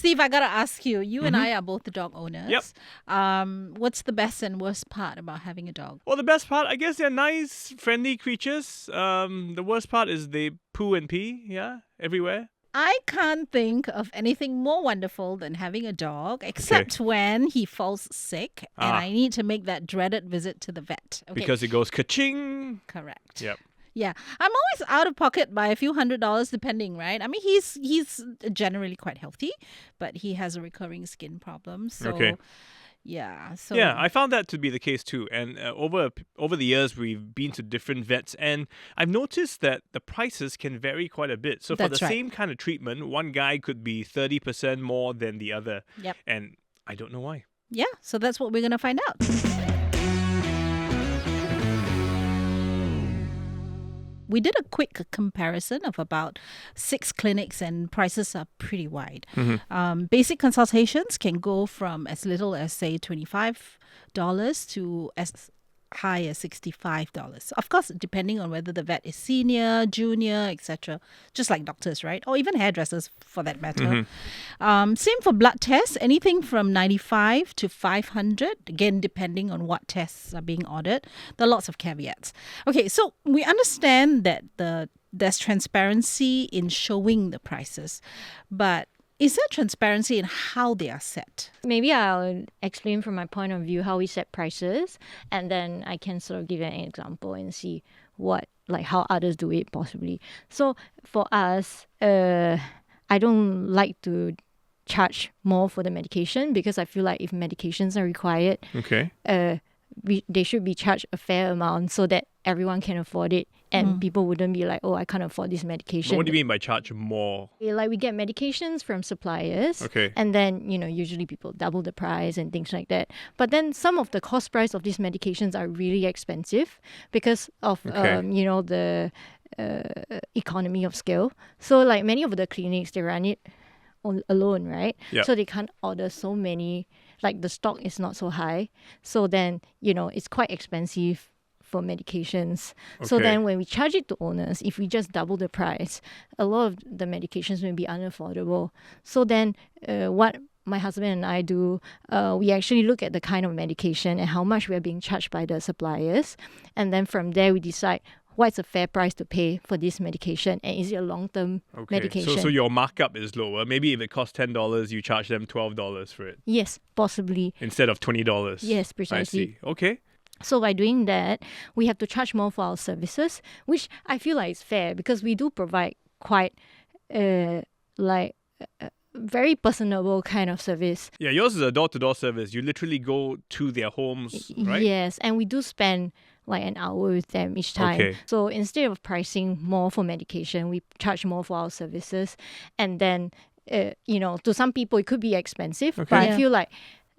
Steve, I gotta ask you. You and I are both the dog owners. Yep. What's the best and worst part about having a dog? Well, the best part, I guess, they're nice, friendly creatures. The worst part is they poo and pee, everywhere. I can't think of anything more wonderful than having a dog, except when he falls sick and I need to make that dreaded visit to the vet. Okay. Because it goes ka-ching. Correct. Yep. Yeah, I'm always out of pocket by a few $100 depending, right? I mean, he's generally quite healthy, but he has a recurring skin problem. So, yeah. So yeah, I found that to be the case too. And over the years, we've been to different vets, and I've noticed that the prices can vary quite a bit. So for the same kind of treatment, one guy could be 30% more than the other. Yep. And I don't know why. Yeah, so that's what we're going to find out. We did a quick comparison of about 6 clinics and prices are pretty wide. Basic consultations can go from as little as, say, $25 to as high as $65. Of course, depending on whether the vet is senior, junior, etc. Just like doctors, right? Or even hairdressers for that matter. Same for blood tests, anything from $95 to $500. Again, depending on what tests are being ordered. There are lots of caveats. Okay, so we understand that there's transparency in showing the prices, but is there transparency in how they are set? Maybe I'll explain from my point of view how we set prices, and then I can sort of give an example and see how others do it possibly. So for us, I don't like to charge more for the medication because I feel like if medications are required, they should be charged a fair amount so that everyone can afford it and people wouldn't be like, oh, I can't afford this medication. But what do you mean by charge more? Like we get medications from suppliers and then, usually people double the price and things like that. But then some of the cost price of these medications are really expensive because of, the economy of scale. So like many of the clinics, they run it alone, right? Yep. So they can't order so many, like the stock is not so high. So then, it's quite expensive for medications. So then when we charge it to owners, if we just double the price, a lot of the medications may be unaffordable. So then what my husband and I do, we actually look at the kind of medication and how much we're being charged by the suppliers. And then from there, we decide what's a fair price to pay for this medication and is it a long-term medication. So your markup is lower. Maybe if it costs $10, you charge them $12 for it. Yes, possibly. Instead of $20. Yes, precisely. I see. Okay. So by doing that, we have to charge more for our services, which I feel like is fair because we do provide quite very personable kind of service. Yeah, yours is a door-to-door service. You literally go to their homes, right? Yes, and we do spend like an hour with them each time. Okay. So instead of pricing more for medication, we charge more for our services. And then, to some people it could be expensive, but I feel like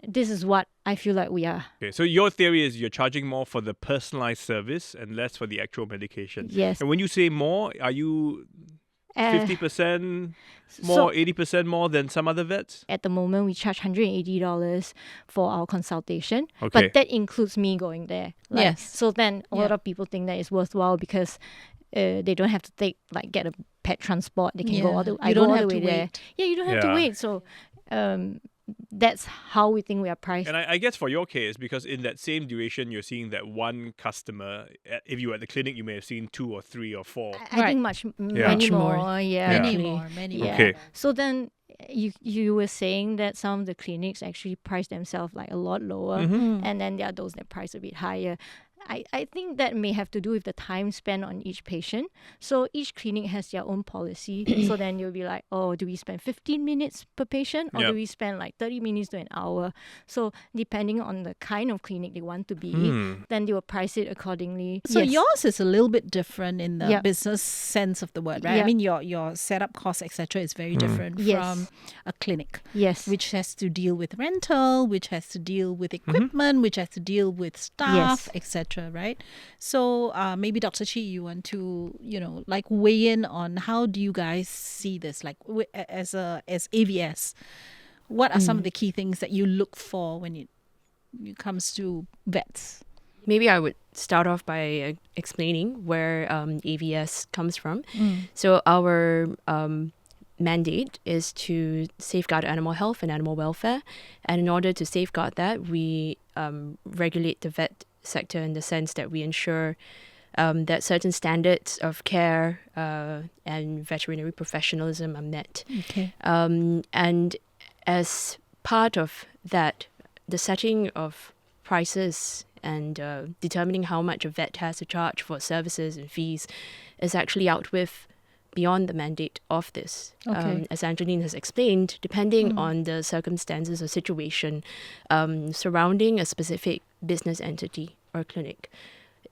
this is what I feel like we are. Okay, so your theory is you're charging more for the personalized service and less for the actual medication. Yes. And when you say more, are you 50% more, 80% more than some other vets? At the moment, we charge $180 for our consultation. Okay. But that includes me going there. Yes. So then a lot of people think that it's worthwhile because they don't have to get a pet transport. They can go all the way there. Yeah, you don't have to wait. So that's how we think we are priced. And I guess for your case, because in that same duration, you're seeing that one customer. If you were at the clinic, you may have seen 2 or 3 or 4. I think many more. Many more. Okay. So then you were saying that some of the clinics actually price themselves like a lot lower, and then there are those that price a bit higher. I think that may have to do with the time spent on each patient. So each clinic has their own policy. So then you'll be like, oh, do we spend 15 minutes per patient or do we spend like 30 minutes to an hour? So depending on the kind of clinic they want to be, then they will price it accordingly. So yours is a little bit different in the business sense of the word, right? I mean, your setup costs, etc., is very different from a clinic. Yes. Which has to deal with rental, which has to deal with equipment, which has to deal with staff, etc. Right? So maybe Dr. Chee, you want to, weigh in on how do you guys see this? Like as AVS, what are some of the key things that you look for when it comes to vets? Maybe I would start off by explaining where AVS comes from. So our mandate is to safeguard animal health and animal welfare. And in order to safeguard that, we regulate the vet sector in the sense that we ensure that certain standards of care and veterinary professionalism are met. Okay. And as part of that, the setting of prices and determining how much a vet has to charge for services and fees is actually out with beyond the mandate of this. Okay. As Angeline has explained, depending on the circumstances or situation surrounding a specific business entity or clinic,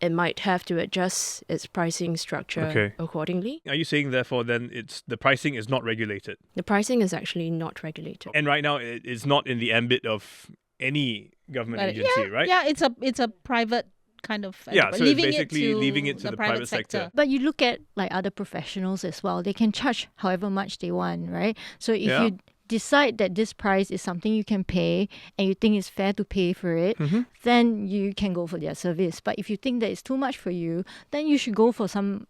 it might have to adjust its pricing structure accordingly. Are you saying, therefore, then the pricing is not regulated? The pricing is actually not regulated. And right now, it's not in the ambit of any government agency, right? Yeah, it's a private kind of so it's basically leaving it to the private sector. But you look at like other professionals as well. They can charge however much they want, right? So if you decide that this price is something you can pay and you think it's fair to pay for it, then you can go for their service. But if you think that it's too much for you, then you should go for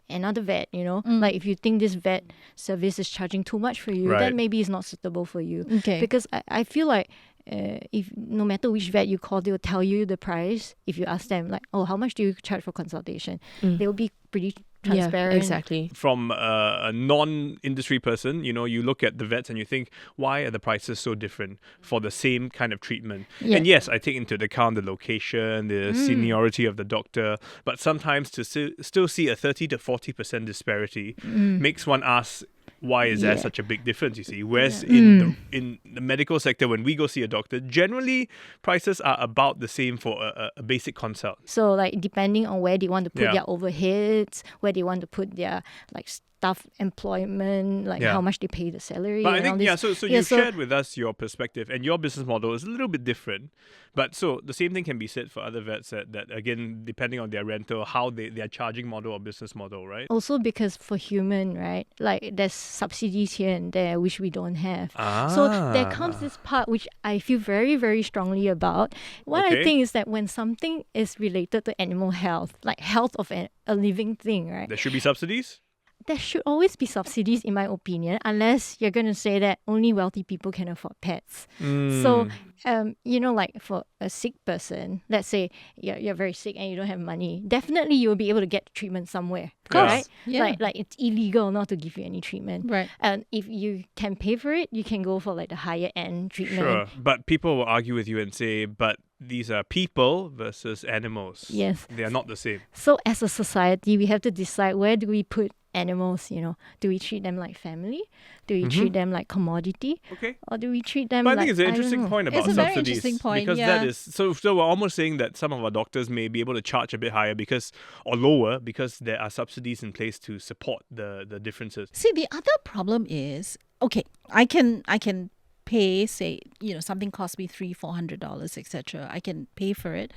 another vet, Like if you think this vet service is charging too much for you, then maybe it's not suitable for you. Okay. Because I feel like if no matter which vet you call, they'll tell you the price. If you ask them like, oh, how much do you charge for consultation? They'll be pretty transparent. Yeah, exactly. From a non-industry person, you look at the vets and you think, why are the prices so different for the same kind of treatment? Yeah. And yes, I take into account the location, the seniority of the doctor, but sometimes to still see a 30 to 40% disparity makes one ask, why is there such a big difference, you see? Whereas in the medical sector, when we go see a doctor, generally prices are about the same for a basic consult. So like depending on where they want to put their overheads, where they want to put their like staff employment, like how much they pay the salary. But I think, so you shared with us your perspective, and your business model is a little bit different. But so the same thing can be said for other vets that again, depending on their rental, how their charging model or business model, right? Also because for human, right, like there's subsidies here and there which we don't have. So there comes this part which I feel very, very strongly about. What I think is that when something is related to animal health, like health of a living thing, right? There should be subsidies? There should always be subsidies, in my opinion, unless you're going to say that only wealthy people can afford pets. So, like for a sick person, let's say you're very sick and you don't have money, definitely you will be able to get treatment somewhere, right? Yeah. Like it's illegal not to give you any treatment. Right. And if you can pay for it, you can go for like the higher end treatment. Sure, but people will argue with you and say, but these are people versus animals. Yes. They are not the same. So as a society, we have to decide, where do we put animals, do we treat them like family? Do we treat them like commodity? Okay. Or do we treat them But like, I think it's an interesting point about It's a subsidies. very interesting point, because that is so we're almost saying that some of our doctors may be able to charge a bit higher or lower because there are subsidies in place to support the differences. See, the other problem is, okay, I can pay, say, something costs me $300-400, etc. I can pay for it.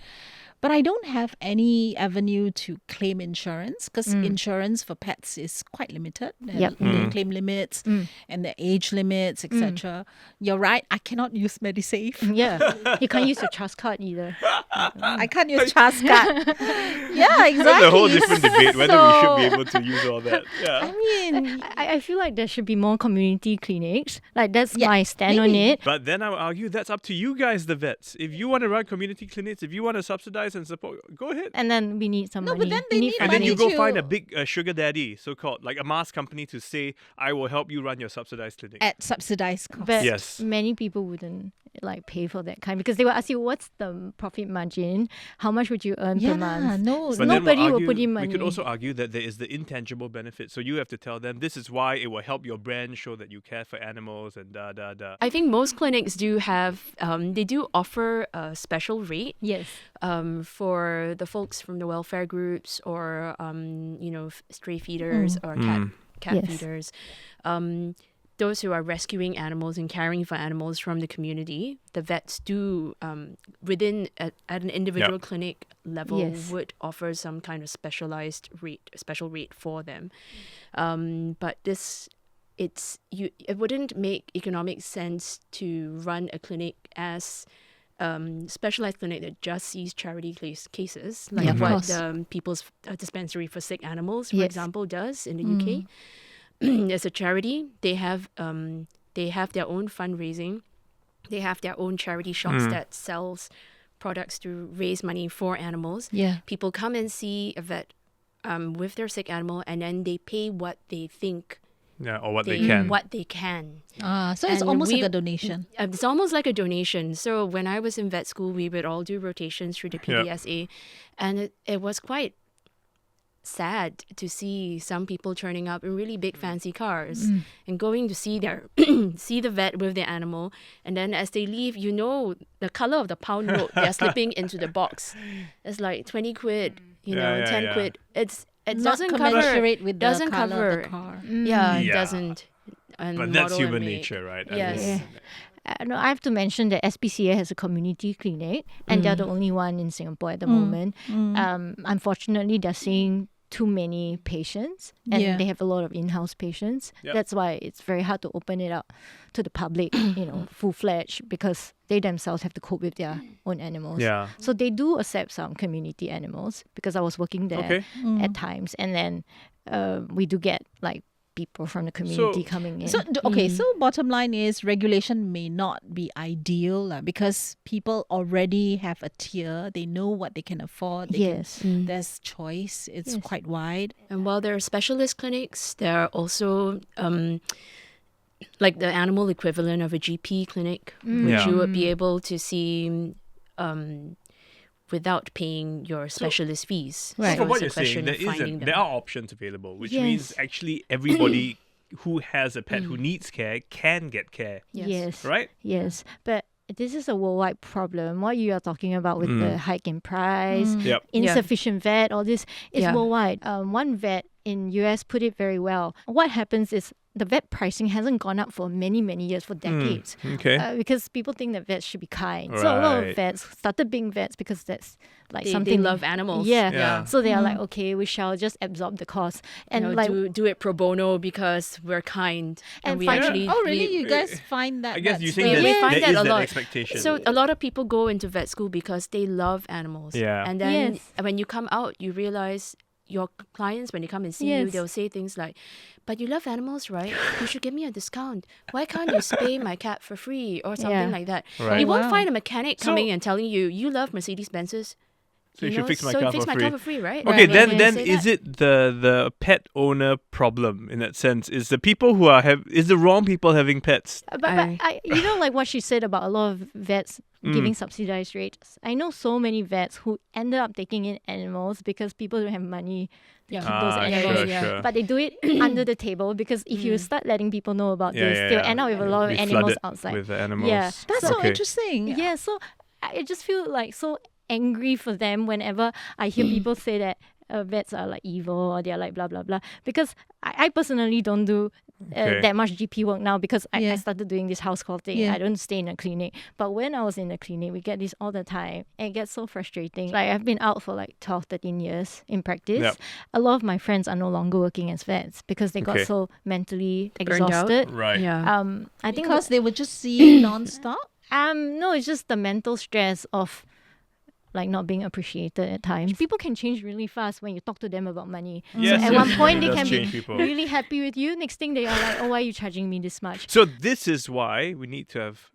But I don't have any avenue to claim insurance because insurance for pets is quite limited. The claim limits and the age limits, etc. You're right. I cannot use MediSave. Yeah, you can't use your trust card either. I can't use trust card. Yeah, exactly. That's a whole different debate whether we should be able to use all that. Yeah. I mean, I feel like there should be more community clinics. Like that's my stand on it. But then I would argue that's up to you guys, the vets. If you want to run community clinics, if you want to subsidize and support, go ahead. And then we need some money. But then they need and money then you go to find a big sugar daddy, so-called, like a mass company to say, I will help you run your subsidized clinic. at subsidized cost. But Yes. many people wouldn't pay for that kind because they will ask you, what's the profit margin? How much would you earn per month? No. But then Nobody will argue, put in money. We could also argue that there is the intangible benefit. So you have to tell them this is why it will help your brand show that you care for animals and da. I think most clinics do have, they do offer a special rate. Yes. For the folks from the welfare groups or, stray feeders or cat feeders. Those who are rescuing animals and caring for animals from the community, the vets do, at an individual clinic level, would offer some kind of special rate for them. But it wouldn't make economic sense to run a clinic as specialized clinic that just sees charity cases, like what the People's Dispensary for Sick Animals, for example, does in the UK. as a charity, they have their own fundraising. They have their own charity shops that sells products to raise money for animals. Yeah. People come and see a vet with their sick animal, and then they pay what they think. Yeah, or what they can. What they can. So it's And almost like a donation. It's almost like a donation. So when I was in vet school, we would all do rotations through the PDSA, and it was quite sad to see some people turning up in really big fancy cars and going to see the vet with their animal, and then as they leave, the color of the pound note they're slipping into the box. It's like 20 quid, 10 quid. It Not doesn't commensurate cover with the doesn't color cover of the car. It doesn't. And But that's model and human make. nature, right? I Yes. mean, No, I have to mention that SPCA has a community clinic, and they're the only one in Singapore at the moment. Unfortunately, they're seeing too many patients, and they have a lot of in-house patients. Yep. That's why it's very hard to open it up to the public, full-fledged, because they themselves have to cope with their own animals. Yeah. So they do accept some community animals, because I was working there Okay. at times, and then we do get like people from the community coming in. So so bottom line is regulation may not be ideal because people already have a tier. They know what they can afford. There's choice. It's quite wide. And while there are specialist clinics, there are also like the animal equivalent of a GP clinic, which you would be able to see without paying your specialist fees. Right. So from So what it's a you're saying, question of there are options available, which Yes. means actually everybody who has a pet who needs care can get care, Yes. right? Yes. But this is a worldwide problem. What you are talking about with the hike in price, Yep. insufficient vet, all this is Yeah. worldwide. One vet in US put it very well. What happens is the vet pricing hasn't gone up for many, many years, for decades. Okay. Because people think that vets should be kind. So a lot Right. of vets started being vets because that's like They something love animals. Yeah. Yeah. So they are like, okay, we shall just absorb the cost. And like do it pro bono because we're kind. And we find- actually Oh, really? we- You guys find that? I guess you that's think the- that we find there that is a that lot. expectation. So a lot of people go into vet school because they love animals. Yeah. And then Yes. when you come out, you realize your clients, when they come and see you, Yes. they'll say things like, "But you love animals, right? You should give me a discount. Why can't you spay my cat for free?" or something Yeah. like that. Right. You won't Wow. find a mechanic So- coming and telling you, "You love Mercedes-Benzes. So you should fix my so car fix for my free." car for free, right? Okay, Right. then They say is that. it the pet owner problem in that sense? Is the people who is the wrong people having pets? But like what she said about a lot of vets giving subsidized rates. I know so many vets who ended up taking in animals because people don't have money to keep those animals. Sure. But they do it under the table because if you start letting people know about this, Yeah, they'll yeah. end up with a lot of Be animals flooded outside. with the animals. Yeah. That's so Okay. interesting. Yeah, so I just feel like so angry for them whenever I hear people say that vets are like evil or they're like blah blah blah, because I personally don't do Okay. that much GP work now because I Yeah. started doing this house call thing. Yeah. I don't stay in a clinic, but when I was in the clinic we get this all the time and it gets so frustrating. Like I've been out for like 12-13 years in practice. Yep. A lot of my friends are no longer working as vets because they got Okay. so mentally Burned out? exhausted. Right. Yeah. I think Because they would just see non-stop. no, it's just the mental stress of like not being appreciated at times. People can change really fast when you talk to them about money. Yes, so at yes, one point it they does can change be people. really happy with you. Next thing they are like, oh, why are you charging me this much? So this is why we need to have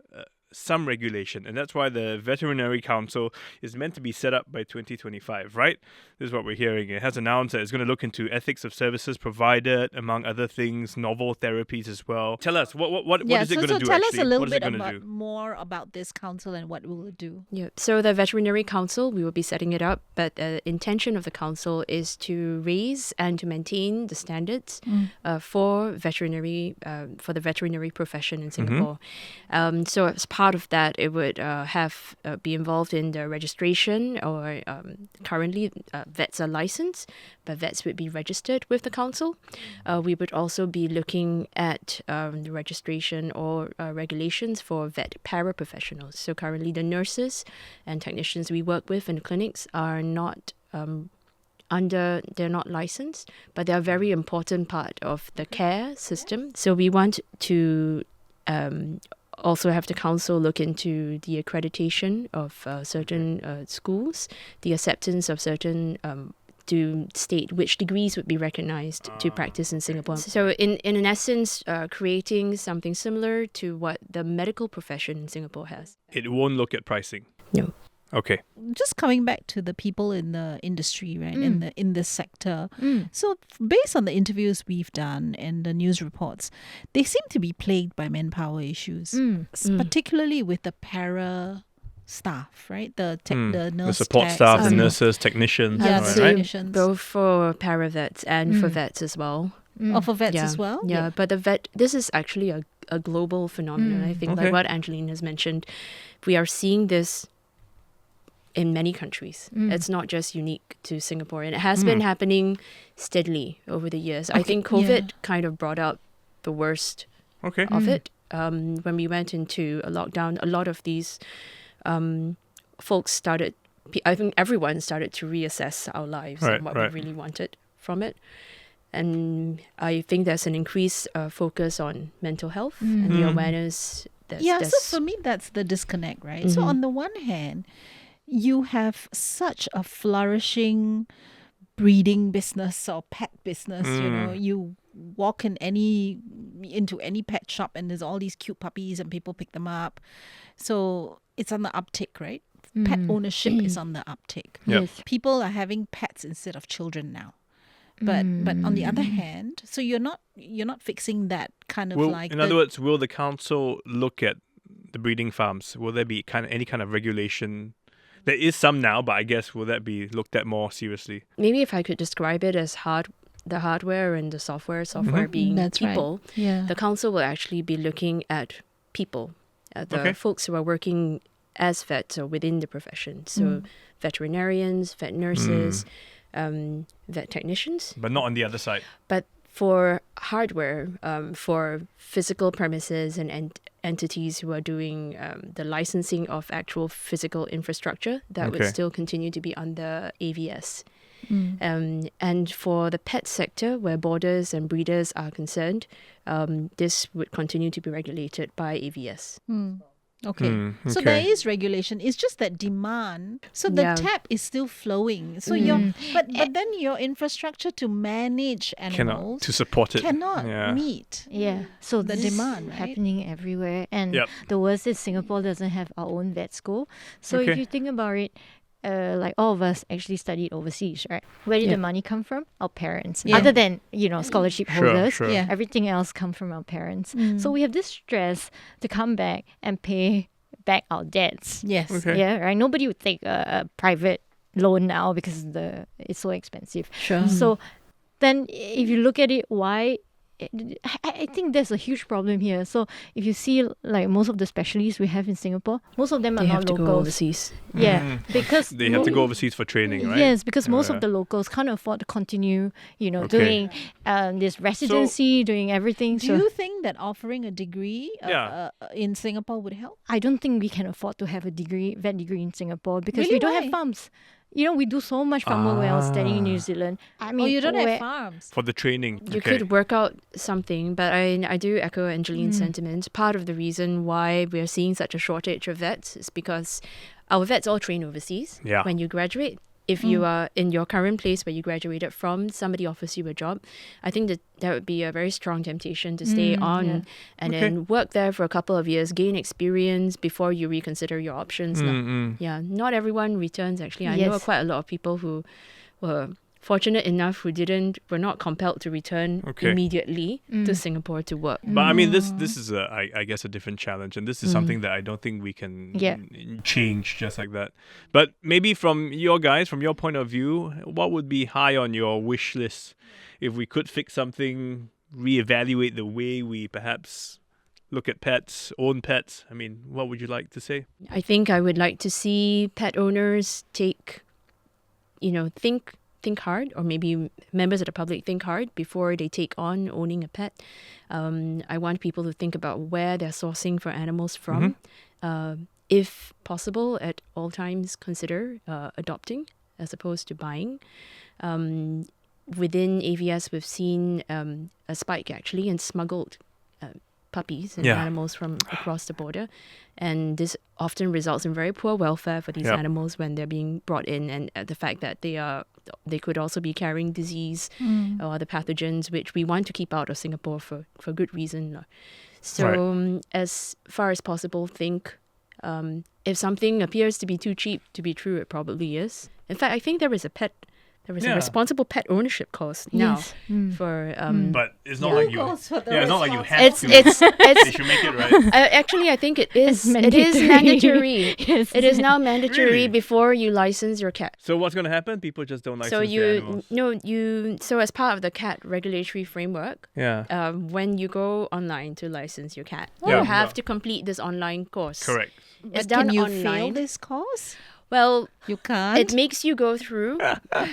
some regulation, and that's why the Veterinary Council is meant to be set up by 2025, right? This is what we're hearing. It has announced that it's going to look into ethics of services provided, among other things, novel therapies as well. Tell us, what is it going to so do tell actually? us a little What is it bit going to do? more about this council and what will it do. Yeah. So the Veterinary Council, we will be setting it up, but the intention of the council is to raise and to maintain the standards for the veterinary profession in Singapore. So as part of that, it would be involved in the registration, or currently vets are licensed, but vets would be registered with the council. We would also be looking at the registration or regulations for vet paraprofessionals. So currently the nurses and technicians we work with in the clinics are not they're not licensed, but they're a very important part of the care system. So we want to also have the council look into the accreditation of certain schools, the acceptance of certain to state which degrees would be recognized to practice in Singapore. So in essence, creating something similar to what the medical profession in Singapore has. It won't look at pricing. No. Okay. Just coming back to the people in the industry, right, in this sector. So based on the interviews we've done and the news reports, they seem to be plagued by manpower issues, particularly with the para staff, right? The nurse, the support techs, staff, the nurses, technicians, Yeah, right? technicians. Both for paravets and for vets as well. Or for vets as well? Yeah, but this is actually a global phenomenon. I think like what Angeline has mentioned, we are seeing this in many countries. It's not just unique to Singapore, and it has been happening steadily over the years. I think COVID kind of brought out the worst of it. When we went into a lockdown, a lot of these folks started, I think everyone started to reassess our lives and what we really wanted from it. And I think there's an increased focus on mental health and the awareness. So for me, that's the disconnect, right? So on the one hand, you have such a flourishing breeding business or pet business. You know, you walk into any pet shop and there's all these cute puppies and people pick them up. So it's on the uptick, right? Pet ownership is on the uptick. Yes. People are having pets instead of children now. But on the other hand, so you're not fixing that kind of in other words, will the council look at the breeding farms? Will there be any kind of regulation? There is some now, but I guess will that be looked at more seriously? Maybe if I could describe it as the hardware and the software being That's people, right. Yeah. the council will actually be looking at people, the folks who are working as vets or within the profession. So veterinarians, vet nurses, vet technicians. But not on the other side. But for hardware, for physical premises and entities who are doing the licensing of actual physical infrastructure, that would still continue to be under AVS. And for the pet sector, where boarders and breeders are concerned, this would continue to be regulated by AVS. Okay. So there is regulation. It's just that demand. So the tap is still flowing. So but then your infrastructure to manage animals to support it cannot meet. Yeah. So the this demand, is right? happening everywhere. And the worst is Singapore doesn't have our own vet school. So if you think about it, like all of us actually studied overseas, right? Where did the money come from? Our parents. Other than, scholarship holders, everything else come from our parents. So we have this stress to come back and pay back our debts. Yes. Okay. Yeah, right? Nobody would take a private loan now because it's so expensive. Sure. So then if you look at it, why? I think there's a huge problem here. So if you see like most of the specialists we have in Singapore, most of them are not locals. They have to go overseas. Yeah, because they have to go overseas for training, right? Yes, because most of the locals can't afford to continue, doing this residency, doing everything. Do you think that offering a degree in Singapore would help? I don't think we can afford to have a vet degree in Singapore because we don't have farms. We do so much farmer well studying in New Zealand. I mean, you don't have farms. For the training. You could work out something, but I do echo Angeline's sentiment. Part of the reason why we're seeing such a shortage of vets is because our vets all train overseas when you graduate. If you are in your current place where you graduated from, somebody offers you a job, I think that would be a very strong temptation to stay on and then work there for a couple of years, gain experience before you reconsider your options. Yeah, not everyone returns actually. I know quite a lot of people who were fortunate enough who were not compelled to return immediately to Singapore to work. But I mean, this is I guess a different challenge, and this is something that I don't think we can change just like that. But maybe from your point of view, what would be high on your wish list if we could fix something, reevaluate the way we perhaps look at pets, own pets? I mean, what would you like to say? I think I would like to see pet owners think hard, or maybe members of the public think hard before they take on owning a pet. I want people to think about where they're sourcing for animals from. If possible, at all times consider adopting as opposed to buying. Within AVS, we've seen a spike actually in smuggled puppies and animals from across the border. And this often results in very poor welfare for these animals when they're being brought in, and the fact that they are they could also be carrying disease or other pathogens, which we want to keep out of Singapore for good reason. So as far as possible, think if something appears to be too cheap to be true, it probably is. In fact, I think there is a responsible pet ownership course now for. But it's not like you. It's not like you have to. They should make it right. Actually, I think it is. It is mandatory. It is now mandatory before you license your cat. So what's going to happen? People just don't license their animals. So as part of the cat regulatory framework, when you go online to license your cat, you have to complete this online course. Correct. It's Can done you online. fail this course? Well, You can't. it makes you go through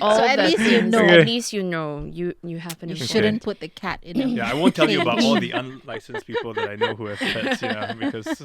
all So at the least you things. know. Okay. At least you know. You have an You opinion. shouldn't put the cat in a Yeah, I won't tell you about all the unlicensed people that I know who have pets. Yeah, because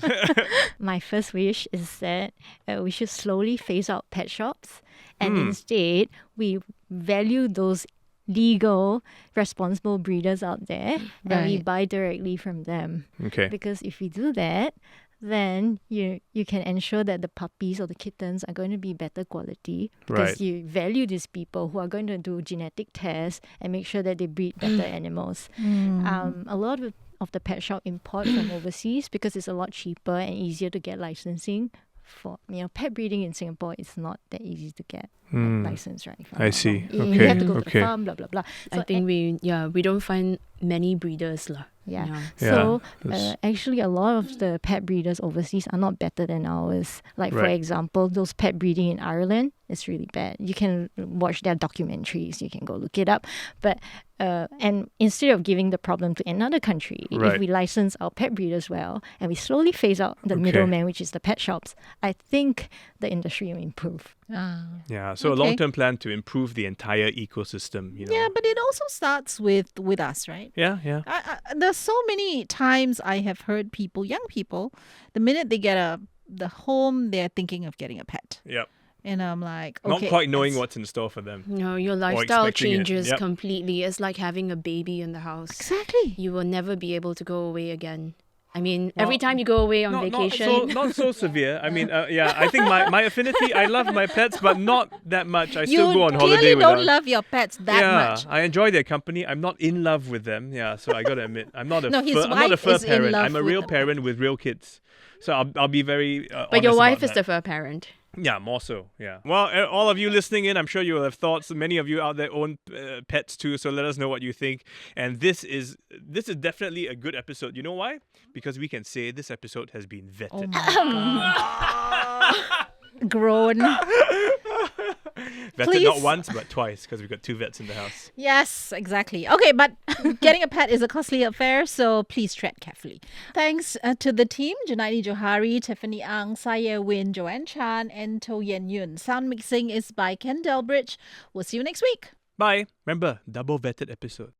My first wish is that we should slowly phase out pet shops, and instead we value those legal, responsible breeders out there, and we Right. buy directly from them. okay. Because if we do that, then you can ensure that the puppies or the kittens are going to be better quality, because Right. you value these people who are going to do genetic tests and make sure that they breed better animals. A lot of the pet shop import from overseas because it's a lot cheaper and easier to get licensing. For pet breeding in Singapore is not that easy to get license, right? If I'm I not see. wrong. You have to go to Okay. the farm, blah blah blah. I think we don't find many breeders lah. Yeah. Yeah. So that's- actually, a lot of the pet breeders overseas are not better than ours. Like for Right. example, those pet breeding in Ireland is really bad. You can watch their documentaries. You can go look it up. But and instead of giving the problem to another country, Right. if we license our pet breeders well and we slowly phase out the Okay. middleman, which is the pet shops, I think the industry will improve. Yeah, so a Okay. long-term plan to improve the entire ecosystem. Yeah, but it also starts with us, right? Yeah. There's so many times I have heard people, young people, the minute they get the home, they're thinking of getting a pet. Yep. And I'm like, okay. Not quite knowing that's- what's in store for them. No, your lifestyle expecting it. changes Yep. completely. It's like having a baby in the house. Exactly. You will never be able to go away again. I mean, Well, every time you go away on vacation. Not so severe. I mean, I think my affinity, I love my pets, but not that much. I still go on holiday clearly with don't them. love your pets that much. I enjoy their company. I'm not in love with them. Yeah, so I gotta admit, I'm not a No, his I'm not a wife fur is in parent. love I'm a with real them. parent with real kids. So I'll be very But your honest wife about is that. the fur parent. Yeah, more so. Yeah. Well, all of you listening in, I'm sure you will have thoughts. Many of you out there own pets too, so let us know what you think. And this is definitely a good episode. You know why? Because we can say this episode has been vetted. Grown. Vetted Please. not once, but twice, because we've got 2 vets in the house. Yes, exactly. Okay, but getting a pet is a costly affair, so please tread carefully. Thanks to the team, Junaidi Johari, Tiffany Ang, Saya Win, Joanne Chan, and To Yen Yun. Sound mixing is by Ken Delbridge. We'll see you next week. Bye. Remember, double vetted episode.